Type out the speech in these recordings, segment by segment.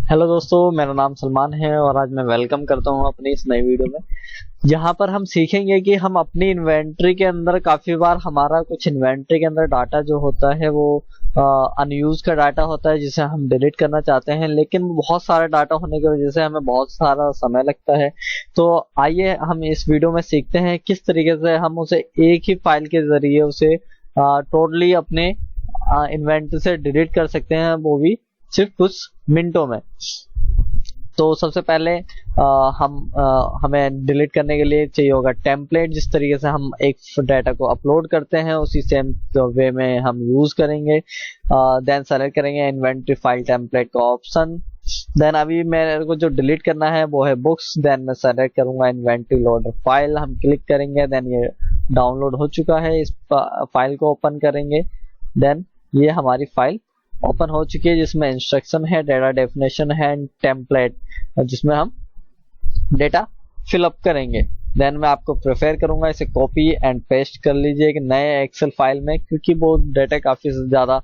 Hello दोस्तों, मेरा नाम सलमान है और आज मैं वेलकम करता हूं अपनी इस नई वीडियो में। जहां पर हम सीखेंगे कि हम अपनी इन्वेंट्री के अंदर काफी बार हमारा कुछ इन्वेंट्री के अंदर डाटा जो होता है वो अनयूज का डाटा होता है जिसे हम डिलीट करना चाहते हैं, लेकिन बहुत सारा डाटा होने की वजह से हमें बहुत सारा समय लगता है। तो आइए हम इस वीडियो में सीखते हैं किस तरीके से हम उसे एक ही फाइल के जरिए उसे टोटली अपने इन्वेंट्री से डिलीट कर सकते हैं, वो भी सिर्फ कुछ मिनटों में। तो सबसे पहले हमें डिलीट करने के लिए चाहिए होगा टेम्पलेट। जिस तरीके से हम एक डाटा को अपलोड करते हैं उसी सेम वे में हम यूज करेंगे। देन सेलेक्ट करेंगे इन्वेंट्री फाइल टेम्पलेट का ऑप्शन। देन अभी मेरे को जो डिलीट करना है वो है बुक्स। देन मैं सेलेक्ट करूंगा इन्वेंट्री लोडर फाइल, हम क्लिक करेंगे। देन ये डाउनलोड हो चुका है, इस फाइल को ओपन करेंगे। देन ये हमारी फाइल ओपन हो चुकी है जिसमें इंस्ट्रक्शन है, डेटा डेफिनेशन है एंड टेम्पलेट, जिसमें हम डेटा फिलअप करेंगे। देन मैं आपको प्रेफर करूंगा इसे कॉपी एंड पेस्ट कर लीजिए एक नए एक्सेल फाइल में, क्योंकि वो डेटा काफी ज्यादा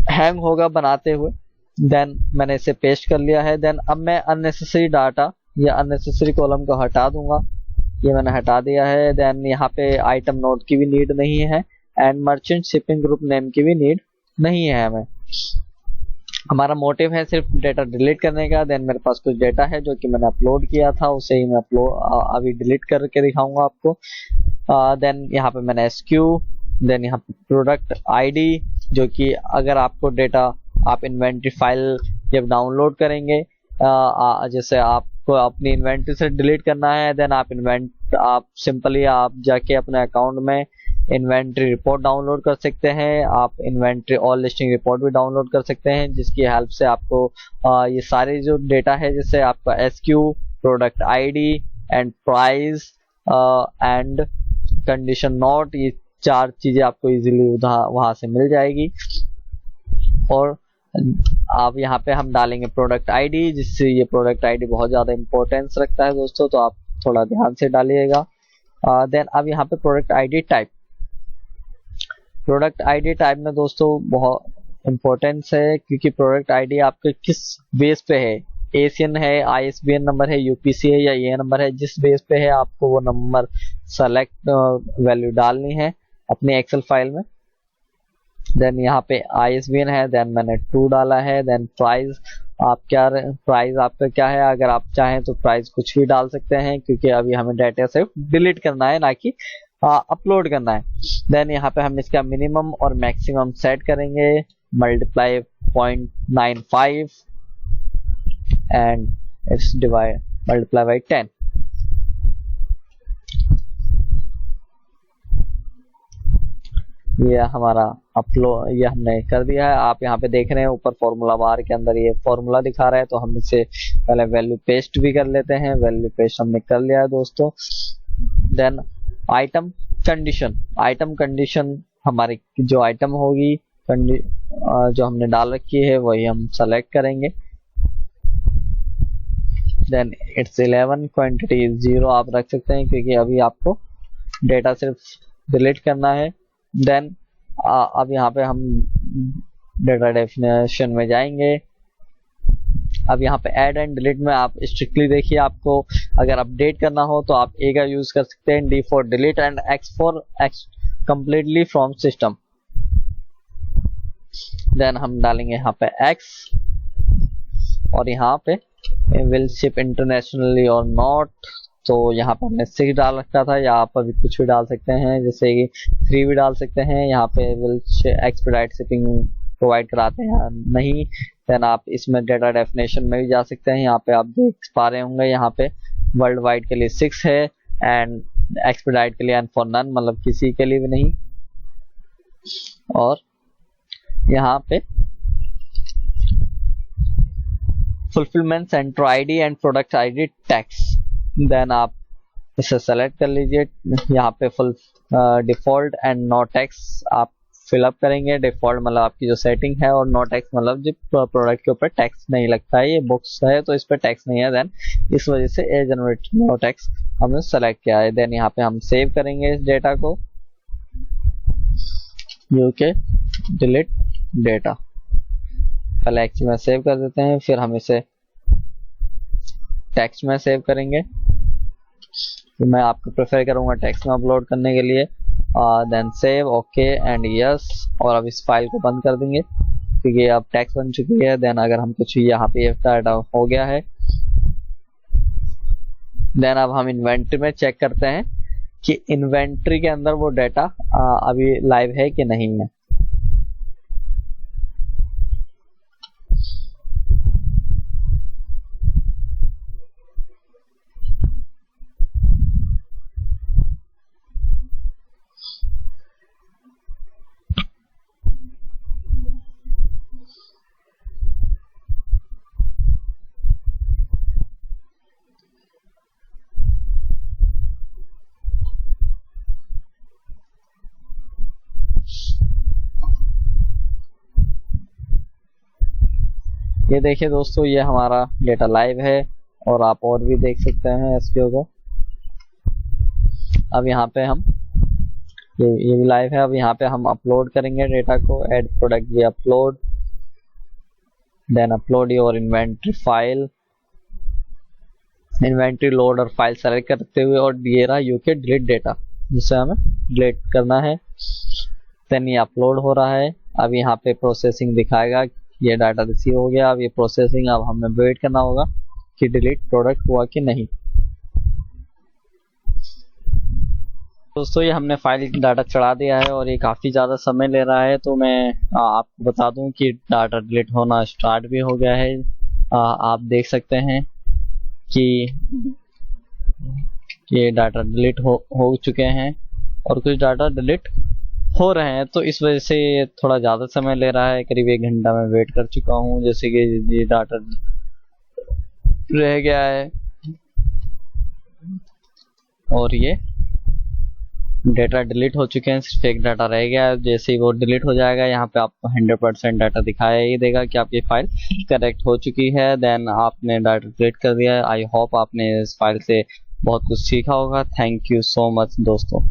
हैंग होगा बनाते हुए। देन मैंने इसे पेस्ट कर लिया है। देन अब मैं अननेसेसरी डाटा या अननेसेसरी कॉलम को हटा दूंगा, ये मैंने हटा दिया है। देन यहाँ पे आइटम नोट की भी नीड नहीं है and merchant shipping group name की भी नीड नहीं है हमें। हमारा मोटिव है सिर्फ डेटा डिलीट करने का। देन मेरे पास कुछ डेटा है जो कि मैंने अपलोड किया था, उसे ही मैं अभी डिलीट करके दिखाऊंगा आपको। देन यहाँ पे मैंने एसक्यू, देन यहाँ पे प्रोडक्ट आईडी, जो कि अगर आपको डेटा आप इन्वेंट्री फाइल जब डाउनलोड करेंगे, जैसे आपको अपनी इन्वेंट्री से डिलीट करना है, देन आप सिंपली आप जाके अपने अकाउंट में इन्वेंट्री रिपोर्ट डाउनलोड कर सकते हैं। आप इन्वेंट्री ऑल लिस्टिंग रिपोर्ट भी डाउनलोड कर सकते हैं, जिसकी हेल्प से आपको ये सारे जो डेटा है, जैसे आपका SQ, product ID and price and condition note, ये चार चीजें आपको इजीली वहां से मिल जाएगी। और आप यहाँ पे हम डालेंगे प्रोडक्ट आईडी, जिससे ये प्रोडक्ट आईडी बहुत ज्यादा इंपॉर्टेंस रखता है दोस्तों, तो आप थोड़ा ध्यान से डालिएगा। देन अब यहाँ पे product ID type, product ID type में दोस्तों बहुत इंपॉर्टेंस है, क्योंकि प्रोडक्ट आईडी आपके किस बेस पे है, एशियन है, आईएसबीएन नंबर है, यूपीसी है या ये नंबर है, जिस बेस पे है आपको वो नंबर सेलेक्ट वैल्यू डालनी है अपने एक्सेल फाइल में। देन यहाँ पे आईएसबीएन है, देन मैंने 2 डाला है। देन प्राइस, प्राइस आपका क्या है, अगर आप चाहें तो प्राइस कुछ भी डाल सकते हैं, क्योंकि अभी हमें डाटा से डिलीट करना है, ना कि अपलोड करना है। देन यहाँ पे हम इसका मिनिमम और मैक्सिमम सेट करेंगे, multiply 0.95 and it's divide multiply by 10। ये हमारा अपलोड, ये हमने कर दिया है। आप यहाँ पे देख रहे हैं ऊपर फॉर्मूला बार के अंदर ये फॉर्मूला दिखा रहा है, तो हम इसे पहले वैल्यू पेस्ट भी कर लेते हैं। वैल्यू पेस्ट हमने कर लिया है दोस्तों। Then item condition, item condition हमारी जो आइटम होगी जो हमने डाल रखी है वही हम सेलेक्ट करेंगे। देन इट्स 11, क्वांटिटी इज 0 आप रख सकते हैं, क्योंकि अभी आपको डेटा सिर्फ डिलीट करना है। देन अब यहाँ पे हम डेटा डेफिनेशन में जाएंगे। अब यहाँ पे ऐड एंड डिलीट में आप स्ट्रिक्टली देखिए, आपको अगर अपडेट करना हो तो आप ए का यूज कर सकते हैं, D for delete and X for X completely from system. Then हम डालेंगे यहाँ पे एक्स, और यहाँ पे विल शिप इंटरनेशनली और नॉट, तो यहाँ पर हमने 6 डाल रखा था, यहाँ पर भी कुछ भी डाल सकते हैं, जैसे कि 3 भी डाल सकते हैं। यहाँ पे विल एक्सपीडाइट शिपिंग प्रोवाइड कराते हैं नहीं। देन आप इसमें डेटा डेफिनेशन में भी जा सकते हैं। यहाँ पे आप देख पा रहे होंगे, यहाँ पे वर्ल्ड वाइड के लिए 6 है एंड एक्सपीडाइट के लिए एंड फॉर नन, मतलब किसी के लिए भी नहीं। और यहाँ पे fulfilment centre ID and product ID tax, then आप इसे सेलेक्ट कर लीजिए। यहाँ पे full default and no tax आप फिलअप करेंगे। डिफॉल्ट मतलब आपकी जो सेटिंग है, और नो टैक्स मतलब जो प्रोडक्ट के ऊपर टैक्स नहीं लगता है, ये बुक्स है तो इस पर टैक्स नहीं है। देन इस वजह से ए जनरेट नो टैक्स हमने सेलेक्ट किया है। देन यहाँ पे हम सेव करेंगे इस डेटा को, यूके डिलीट डेटा। पहले एक्सेल में सेव कर देते हैं, फिर हम इसे टेक्स्ट में सेव करेंगे। तो मैं आपको प्रेफर करूंगा टेक्स्ट में अपलोड करने के लिए। Then save, okay and yes, और अब इस फाइल को बंद कर देंगे क्योंकि अब टेक्स्ट बन चुकी है। देन अगर हम कुछ यहाँ पे डाटा हो गया है, देन अब हम इन्वेंट्री में चेक करते हैं कि इन्वेंट्री के अंदर वो डाटा अभी लाइव है कि नहीं है। ये देखिए दोस्तों, ये हमारा डेटा लाइव है और आप और भी देख सकते हैं एसक्यू को। अब यहाँ पे हम ये भी लाइव है। अब यहाँ पे हम अपलोड करेंगे डेटा को। Add product we upload, then upload your inventory file. Inventory load और फाइल सेलेक्ट करते हुए, और ये रहा यूके डिलीट डेटा जिसे हमें डिलीट करना है। देन ये अपलोड हो रहा है। अब यहाँ पे प्रोसेसिंग दिखाएगा, ये डाटा रिसीव हो गया। अब ये प्रोसेसिंग, अब हमें वेट करना होगा कि डिलीट प्रोडक्ट हुआ कि नहीं। दोस्तों ये हमने फाइल डाटा चढ़ा दिया है और ये काफ़ी ज़्यादा समय ले रहा है, तो मैं आपको बता दूं कि डाटा डिलीट होना स्टार्ट भी हो गया है। आप देख सकते हैं कि ये डाटा डिलीट हो चुके हैं और कुछ डाटा डिलीट हो रहे हैं, तो इस वजह से ये थोड़ा ज़्यादा समय ले रहा है। करीब 1 घंटा मैं वेट कर चुका हूँ। जैसे कि ये डाटा रह गया है और ये डाटा डिलीट हो चुके हैं, सिर्फ एक डाटा रह गया है। जैसे ही वो डिलीट हो जाएगा, यहाँ पे आपको 100% डाटा दिखाया ही देगा कि आपकी फाइल करेक्ट हो चुकी है। देन आपने डाटा डिलीट कर दिया है। आई होप आपने इस फाइल से बहुत कुछ सीखा होगा। थैंक यू सो मच दोस्तों।